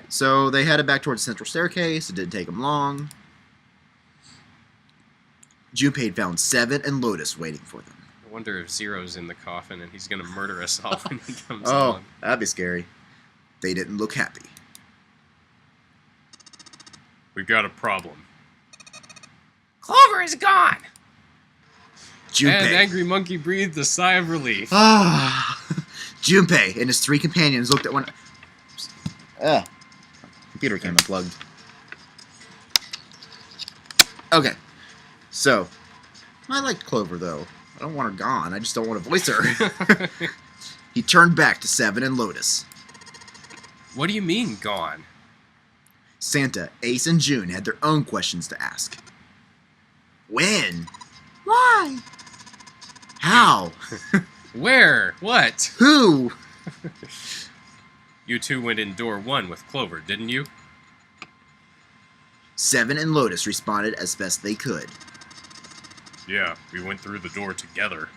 Alright, so they headed back towards the central staircase. It didn't take them long. Junpei found Seven and Lotus waiting for them. I wonder if Zero's in the coffin and he's going to murder us all when he comes Oh, along. that'd be scary. They didn't look happy. We've got a problem. Clover is gone! Junpei. And Angry Monkey breathed a sigh of relief. Ah. Junpei and his three companions looked at one... Computer came unplugged. Okay. So, I liked Clover, though. I don't want her gone. I just don't want to voice her. He turned back to Seven and Lotus. What do you mean, gone? Santa, Ace, and June had their own questions to ask. When? Why? How? Where? What? Who? You two went in door 1 with Clover, didn't you? Seven and Lotus responded as best they could. Yeah, we went through the door together.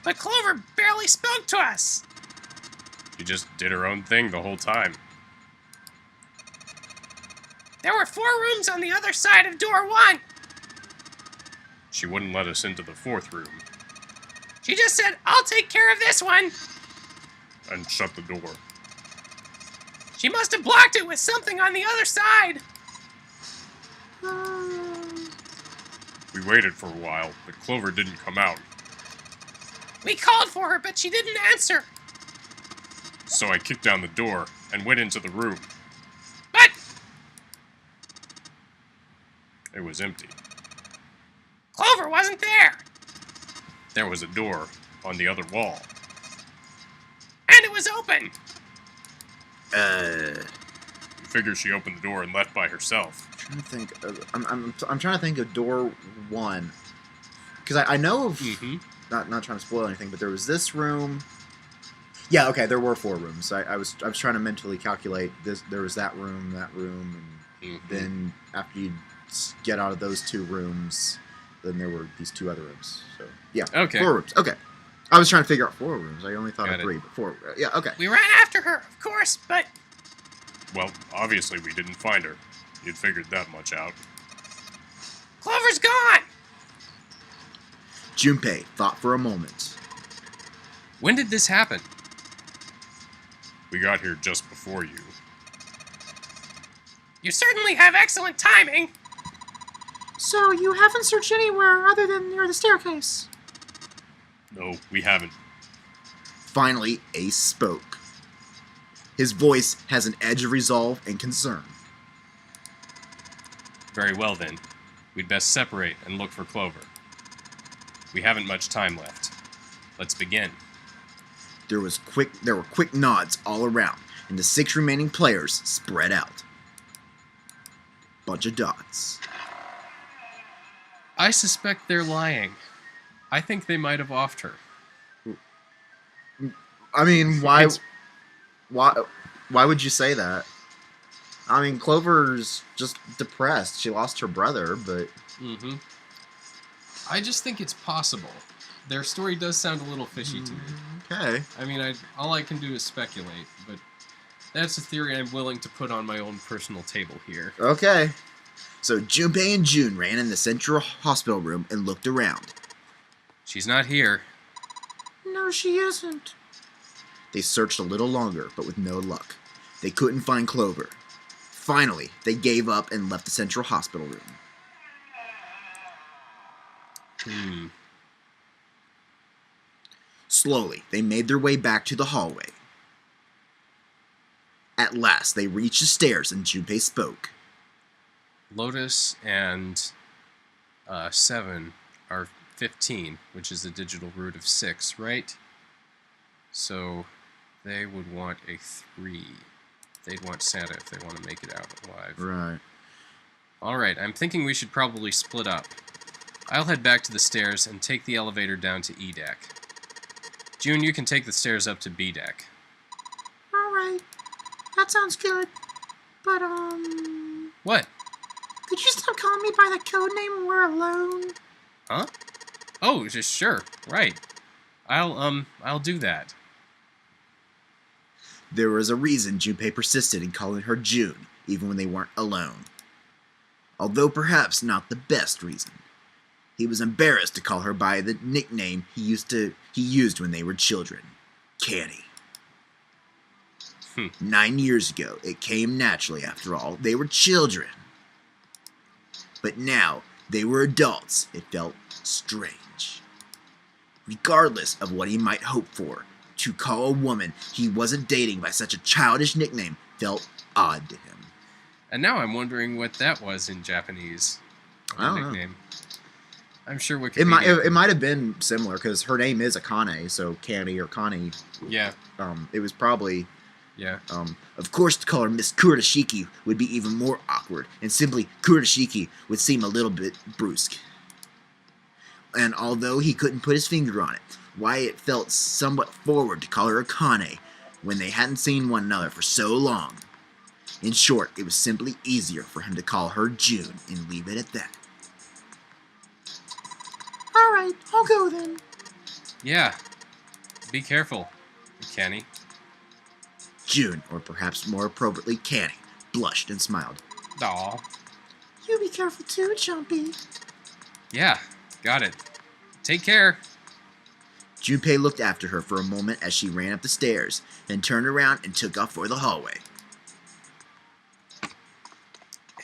But Clover barely spoke to us! She just did her own thing the whole time. There were 4 rooms on the other side of door 1! She wouldn't let us into the 4th room. She just said, I'll take care of this one! And shut the door. She must have blocked it with something on the other side! We waited for a while, but Clover didn't come out. We called for her, but she didn't answer. So I kicked down the door and went into the room. But It was empty. Clover wasn't there. There was a door on the other wall. And it was open. You figure she opened the door and left by herself. I'm trying to think. I'm trying to think of door 1, because I know of not trying to spoil anything, but there was this room. Yeah, okay, there were 4 rooms. I was trying to mentally calculate this. There was that room, and then after you get out of those 2 rooms, then there were these 2 other rooms. So yeah, Okay. 4 rooms. Okay, I was trying to figure out 4 rooms. I only thought Got of it. 3, but 4. Yeah, okay. We ran after her, of course, but Well, obviously we didn't find her. You'd figured that much out. Clover's gone. Junpei thought for a moment. When did this happen? We got here just before you. You certainly have excellent timing. So you haven't searched anywhere other than near the staircase? No, we haven't. Finally, Ace spoke. His voice has an edge of resolve and concern. Very well then. We'd best separate and look for Clover. We haven't much time left. Let's begin. There were quick nods all around, and the 6 remaining players spread out. Bunch of dots. I suspect they're lying. I think they might have offed her. I mean, why It's- would you say that? I mean, Clover's just depressed. She lost her brother, but I just think it's possible. Their story does sound a little fishy to me. okay. I mean, all I can do is speculate, but that's a theory I'm willing to put on my own personal table here. Okay. So Junpei and June ran in the central hospital room and looked around. She's not here. No, she isn't. They searched a little longer, but with no luck. They couldn't find Clover. Finally, they gave up and left the central hospital room. Slowly, they made their way back to the hallway. At last, they reached the stairs and Junpei spoke. Lotus and 7 are 15, which is the digital root of 6, right? So they would want a 3. They'd want Santa if they want to make it out alive. Right. Alright, I'm thinking we should probably split up. I'll head back to the stairs and take the elevator down to E deck. June, you can take the stairs up to B deck. Alright. That sounds good. But, What? could you stop calling me by the code name when we're alone? Huh? Oh, just sure. Right. I'll do that. There was a reason Junpei persisted in calling her June, even when they weren't alone. Although perhaps not the best reason. He was embarrassed to call her by the nickname he used when they were children, Canny. 9 years ago, it came naturally after all. They were children. But now, they were adults. It felt strange. Regardless of what he might hope for, to call a woman he wasn't dating by such a childish nickname felt odd to him. And now I'm wondering what that was in Japanese. I don't nickname. Know. I'm sure Wikipedia... It might have been similar, because her name is Akane, so Canny or Connie. Yeah. It was probably... Yeah. Of course, to call her Miss Kurashiki would be even more awkward, and simply Kurashiki would seem a little bit brusque. And although he couldn't put his finger on it, why it felt somewhat forward to call her Akane when they hadn't seen one another for so long. In short, it was simply easier for him to call her June and leave it at that. Alright, I'll go then. Yeah. Be careful, Kenny. June, or perhaps more appropriately Canny, blushed and smiled. Aw. You be careful too, Jumpy. Yeah, got it. Take care. Junpei looked after her for a moment as she ran up the stairs, then turned around and took off for the hallway.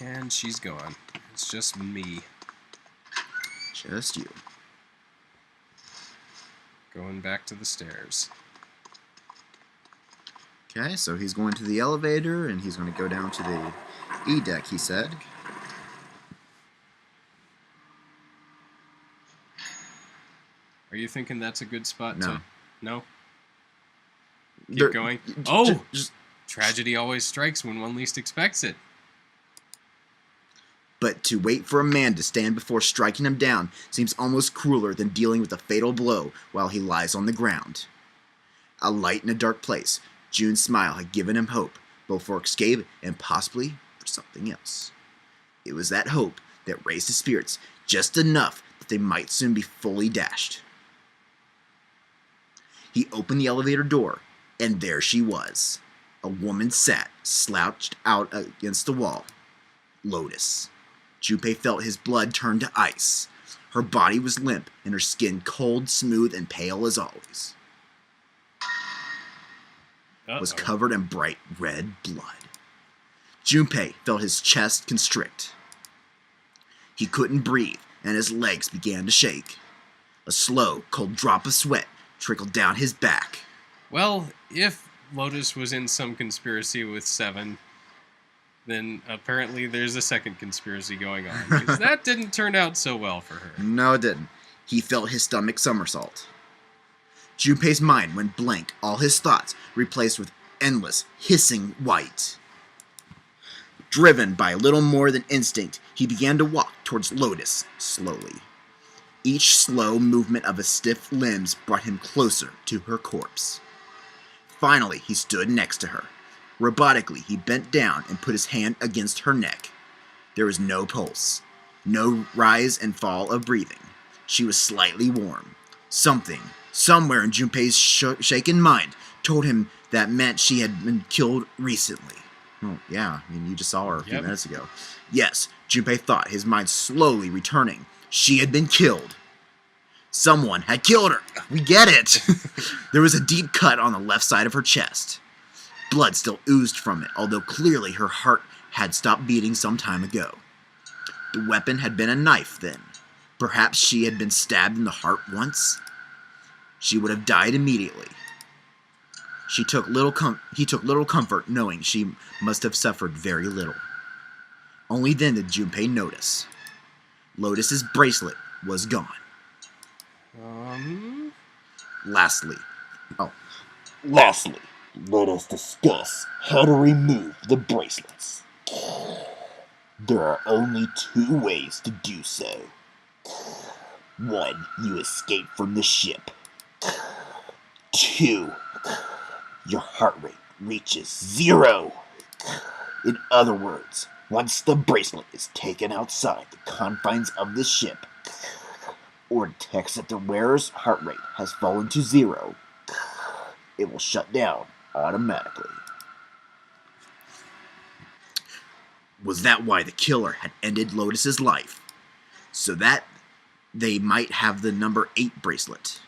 And she's gone. It's just me. Just you. Going back to the stairs. Okay, so he's going to the elevator, and he's going to go down to the E deck, he said. Are you thinking that's a good spot No. to... No? Keep going? Oh! Tragedy always strikes when one least expects it. But to wait for a man to stand before striking him down seems almost crueler than dealing with a fatal blow while he lies on the ground. A light in a dark place, June's smile had given him hope, both for escape and possibly for something else. It was that hope that raised his spirits just enough that they might soon be fully dashed. He opened the elevator door, and there she was. A woman sat, slouched out against the wall. Lotus. Junpei felt his blood turn to ice. Her body was limp, and her skin cold, smooth, and pale as always. Was covered in bright red blood. Junpei felt his chest constrict. He couldn't breathe, and his legs began to shake. A slow, cold drop of sweat trickled down his back. Well, if Lotus was in some conspiracy with Seven, then apparently there's a second conspiracy going on, because that didn't turn out so well for her. No, it didn't. He felt his stomach somersault. Junpei's mind went blank, all his thoughts replaced with endless, hissing white. Driven by little more than instinct, he began to walk towards Lotus, slowly. Each slow movement of his stiff limbs brought him closer to her corpse. Finally, he stood next to her. Robotically, he bent down and put his hand against her neck. There was no pulse, no rise and fall of breathing. She was slightly warm. Something, somewhere in Junpei's shaken mind, told him that meant she had been killed recently. Oh, yeah, I mean, you just saw her a few minutes ago. Yes, Junpei thought, his mind slowly returning. She had been killed. Someone had killed her. We get it. There was a deep cut on the left side of her chest. Blood still oozed from it, although clearly her heart had stopped beating some time ago. The weapon had been a knife, then. Perhaps she had been stabbed in the heart once. She would have died immediately. He took little comfort knowing she must have suffered very little. Only then did Junpei notice. Lotus's bracelet was gone. Lastly, let us discuss how to remove the bracelets. There are only two ways to do so. One, you escape from the ship. Two, your heart rate reaches 0. In other words, once the bracelet is taken outside the confines of the ship, or detects that the wearer's heart rate has fallen to 0, it will shut down automatically. Was that why the killer had ended Lotus's life? So that they might have the number 8 bracelet.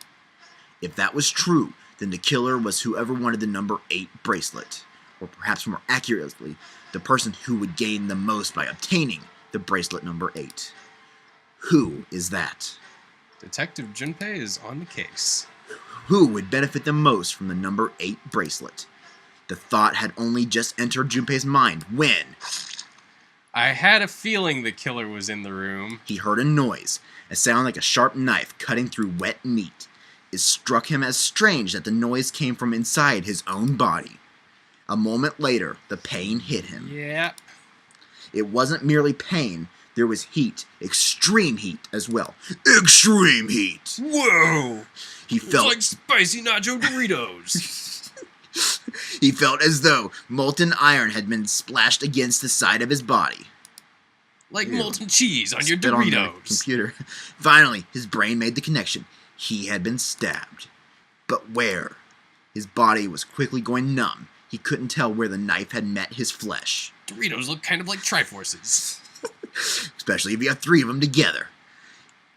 If that was true, then the killer was whoever wanted the number 8 bracelet. Or perhaps more accurately, the person who would gain the most by obtaining the bracelet number 8. Who is that? Detective Junpei is on the case. Who would benefit the most from the number 8 bracelet? The thought had only just entered Junpei's mind when I had a feeling the killer was in the room. he heard a noise, a sound like a sharp knife cutting through wet meat. It struck him as strange that the noise came from inside his own body. A moment later, the pain hit him. Yeah. It wasn't merely pain, there was heat, extreme heat as well. Extreme heat! Whoa! He felt like spicy nacho Doritos. he felt as though molten iron had been splashed against the side of his body. Like Ew. molten cheese on your Spit on the Doritos. computer. Finally, his brain made the connection. He had been stabbed. But where? His body was quickly going numb. He couldn't tell where the knife had met his flesh. Doritos look kind of like Triforces. Especially if you have 3 of them together.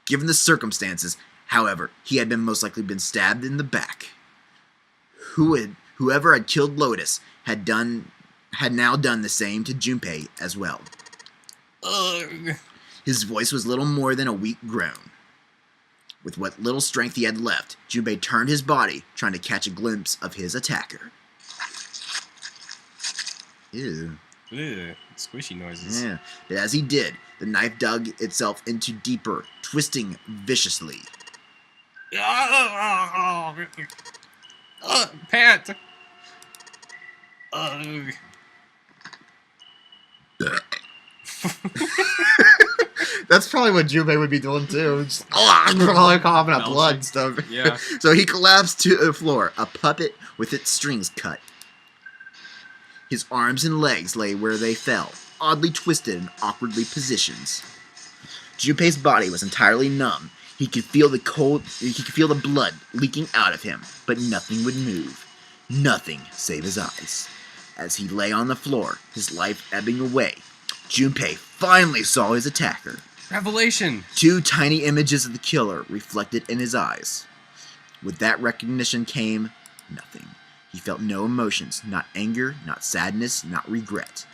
Given the circumstances, however, he had most likely been stabbed in the back. Whoever had killed Lotus had now done the same to Junpei as well. Ugh. His voice was little more than a weak groan. With what little strength he had left, Junpei turned his body, trying to catch a glimpse of his attacker. Ew. Ugh. Squishy noises. Yeah. But as he did, the knife dug itself into deeper, twisting viciously. Pat! Ugh. That's probably what Junpei would be doing too. Just probably coughing up blood and stuff. Yeah. So he collapsed to the floor, a puppet with its strings cut. His arms and legs lay where they fell, oddly twisted in awkwardly positions. Junpei's body was entirely numb. He could feel the the blood leaking out of him, but nothing would move. Nothing save his eyes. As he lay on the floor, his life ebbing away, Junpei finally saw his attacker. Revelation! 2 tiny images of the killer reflected in his eyes. With that recognition came nothing. He felt no emotions, not anger, not sadness, not regret.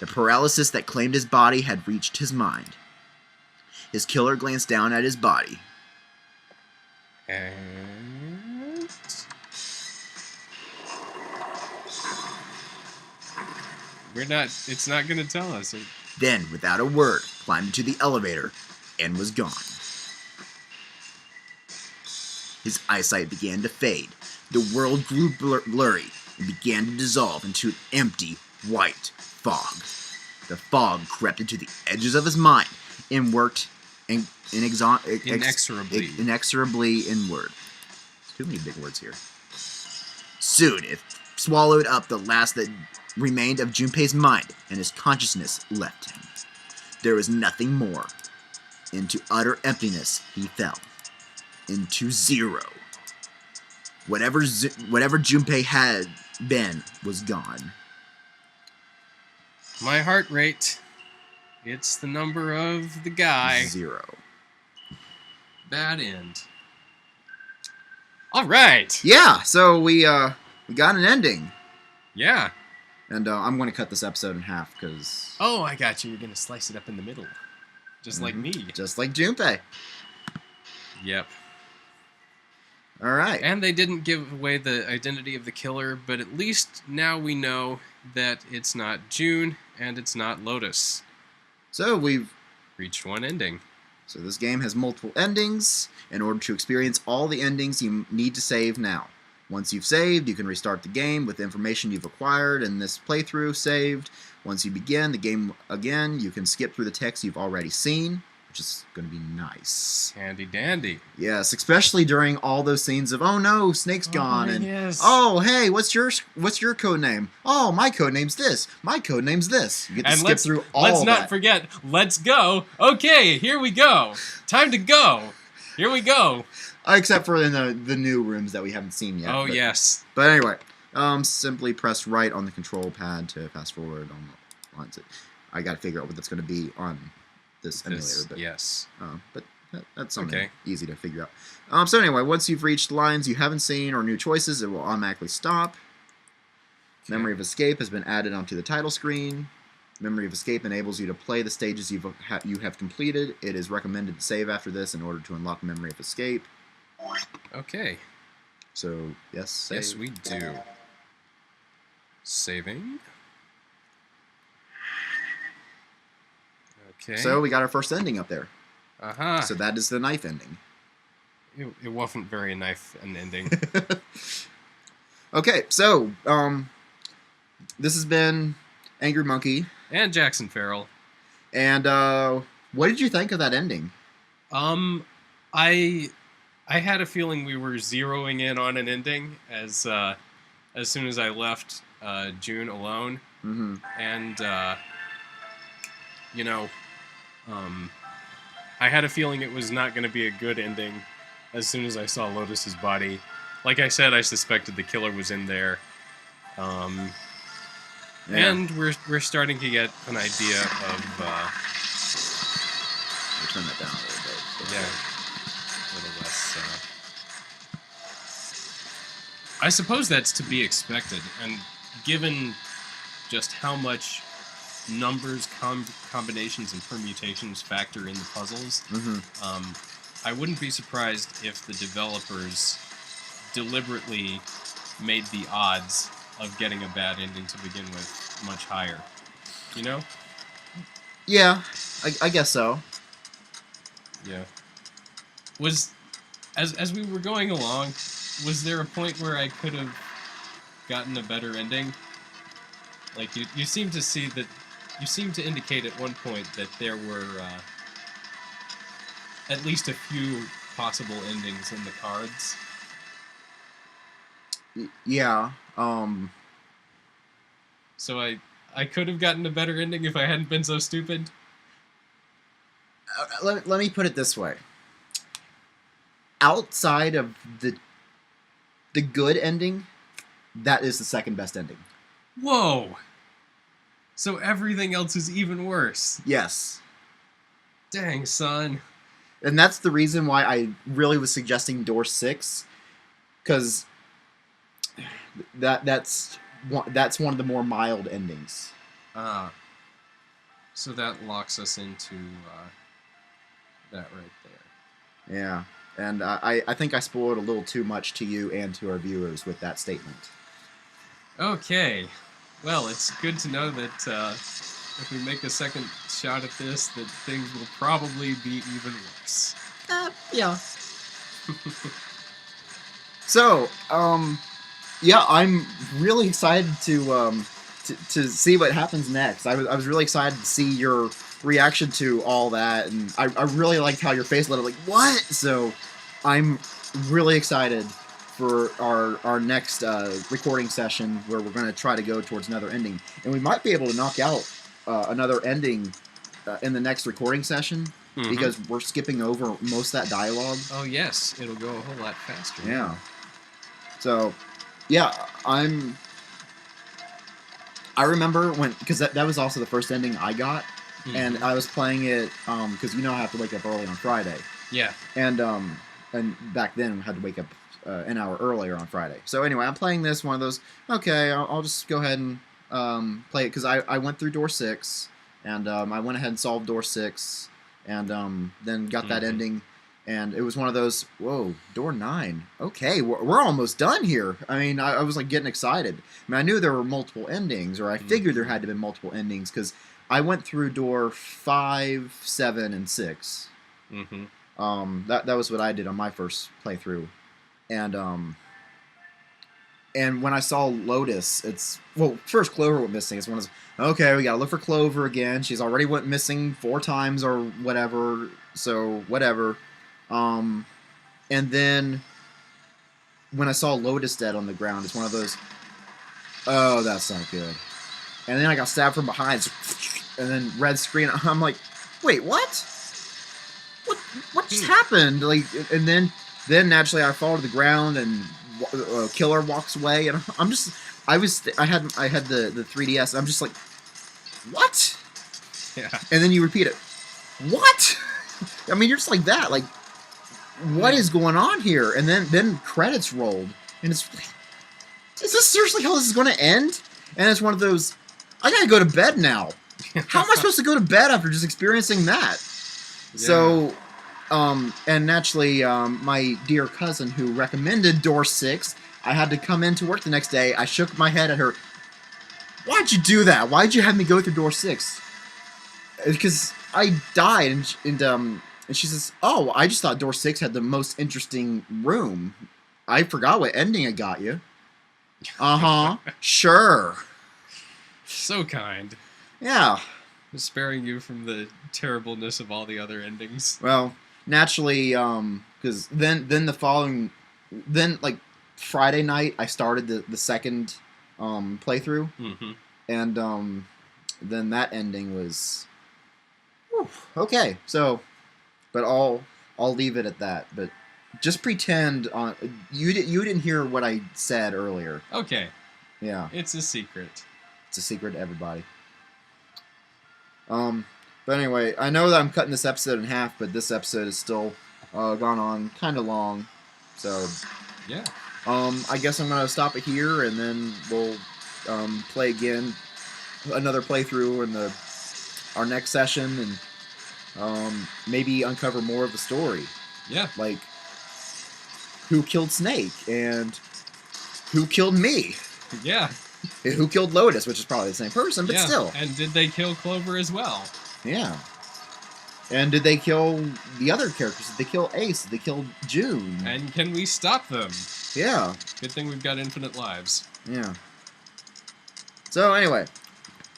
The paralysis that claimed his body had reached his mind. His killer glanced down at his body. And... it's not gonna tell us. Then, without a word, climbed into the elevator and was gone. His eyesight began to fade. The world grew blurry and began to dissolve into an empty, white fog. The fog crept into the edges of his mind and worked inexorably inward. Too many big words here. Soon, it swallowed up the last that remained of Junpei's mind, and his consciousness left him. There was nothing more. Into utter emptiness he fell. Into zero. Whatever Junpei had been was gone. My heart rate. It's the number of the guy. 0. Bad end. All right. Yeah, so we got an ending. Yeah. And I'm going to cut this episode in half because... Oh, I got you. You're going to slice it up in the middle. Just like me. Just like Junpei. Yep. All right. And they didn't give away the identity of the killer, but at least now we know that it's not June and it's not Lotus. So we've reached one ending. So this game has multiple endings. In order to experience all the endings, you need to save now. Once you've saved, you can restart the game with the information you've acquired in this playthrough saved. Once you begin the game again, you can skip through the text you've already seen, which is going to be nice. Handy dandy. Yes, especially during all those scenes of, oh no, Snake's gone, and yes. oh hey, what's your code name? Oh, my code name's this. My code name's this. You get to And skip through all let's not that. forget, let's go. Okay, here we go. Time to go. Here we go. Except for in the new rooms that we haven't seen yet. Oh, yes. But anyway, simply press right on the control pad to fast forward on the lines. I got to figure out what that's going to be on this emulator. But, yes. But that's something Okay. easy to figure out. So anyway, once you've reached lines you haven't seen or new choices, it will automatically stop. Okay. Memory of Escape has been added onto the title screen. Memory of Escape enables you to play the stages you have completed. It is recommended to save after this in order to unlock Memory of Escape. Okay. So, yes, save. Yes, we do. Saving. Okay. So, we got our first ending up there. Uh-huh. So, that is the knife ending. It wasn't very knife an ending. Okay, so, this has been Angry Monkey. And Jackson Farrell. And, what did you think of that ending? I had a feeling we were zeroing in on an ending as soon as I left June alone. Mm-hmm. And, I had a feeling it was not going to be a good ending as soon as I saw Lotus's body. Like I said, I suspected the killer was in there. Yeah. And we're starting to get an idea of... We'll turn that down a little bit. yeah, a little less... I suppose that's to be expected, and given just how much numbers, combinations, and permutations factor in the puzzles, Mm-hmm. I wouldn't be surprised if the developers deliberately made the odds of getting a bad ending to begin with much higher. You know? Yeah, I guess so. Yeah. Was as we were going along, was there a point where I could have gotten a better ending? Like you seem to see that you seem to indicate at one point that there were at least a few possible endings in the cards. Yeah. So I could have gotten a better ending if I hadn't been so stupid. Let me put it this way. Outside of the good ending, that is the second best ending. Whoa! So everything else is even worse. Yes. Dang, son. And that's the reason why I really was suggesting door 6, because that's one of the more mild endings. So that locks us into that right there. Yeah. And I think I spoiled a little too much to you and to our viewers with that statement. Okay. Well, it's good to know that if we make a second shot at this, that things will probably be even worse. Yeah. So, yeah, I'm really excited to see what happens next. I was really excited to see your reaction to all that, and I really liked how your face lit up, like, what? So, I'm really excited for our next recording session where we're going to try to go towards another ending. And we might be able to knock out another ending in the next recording session, because we're skipping over most of that dialogue. Oh, yes. It'll go a whole lot faster. Yeah. So, yeah, I remember when, because that was also the first ending I got, and I was playing it, because I have to wake up early on Friday. Yeah. And back then I had to wake up an hour earlier on Friday. So anyway, I'm playing this, one of those, okay, I'll just go ahead and play it, because I went through door 6, and I went ahead and solved door 6, and then got that ending, and it was one of those, whoa, door 9, okay, we're almost done here. I mean, I was like getting excited. I mean, I knew there were multiple endings, or I figured there had to be multiple endings, because I went through door 5, 7, and 6. That was what I did on my first playthrough. And when I saw Lotus, first Clover went missing. It's one of those, okay, we gotta look for Clover again. She's already went missing 4 times or whatever, so whatever. And then when I saw Lotus dead on the ground, it's one of those, oh, that's not good. And then I got stabbed from behind, and then red screen. I'm like, wait, what? What just happened? Like, and then naturally I fall to the ground, and killer walks away, and I had the 3DS. I'm just like, what? Yeah. And then you repeat it. What? I mean, you're just like that. Like, what is going on here? And then credits rolled, and it's like, is this seriously how this is going to end? And it's one of those, I gotta go to bed now. How am I supposed to go to bed after just experiencing that? Yeah. So, and naturally, my dear cousin who recommended Door 6, I had to come into work the next day. I shook my head at her. Why'd you do that? Why'd you have me go through Door 6? Because I died, and she says, "Oh, I just thought Door 6 had the most interesting room. I forgot what ending I got you." Sure. So kind. Yeah. Sparing you from the terribleness of all the other endings. Well, naturally, because then the following, like Friday night, I started the second playthrough, Mm-hmm. and then that ending was whew, okay. So, but I'll leave it at that. But just pretend you didn't hear what I said earlier. Okay. Yeah, It's a secret. it's a secret to everybody. But anyway, I know that I'm cutting this episode in half, but this episode is still gone on kind of long. So, Yeah. I guess I'm gonna stop it here, and then we'll play again, another playthrough in our next session, and maybe uncover more of the story, Yeah. like who killed Snake and who killed me, Yeah. who killed Lotus, which is probably the same person, but Yeah. still, And did they kill Clover as well? yeah. And did they kill the other characters? Did they kill Ace? Did they kill June? And can we stop them? Yeah. Good thing we've got infinite lives. Yeah. So anyway,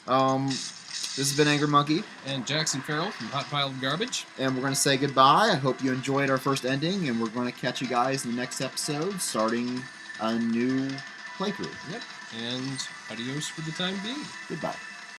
this has been Angry Monkey, And Jackson Farrell from Hot Piled Garbage. and we're going to say goodbye. I hope you enjoyed our first ending, and we're going to catch you guys in the next episode, starting a new playthrough. Yep. And adios for the time being. Goodbye.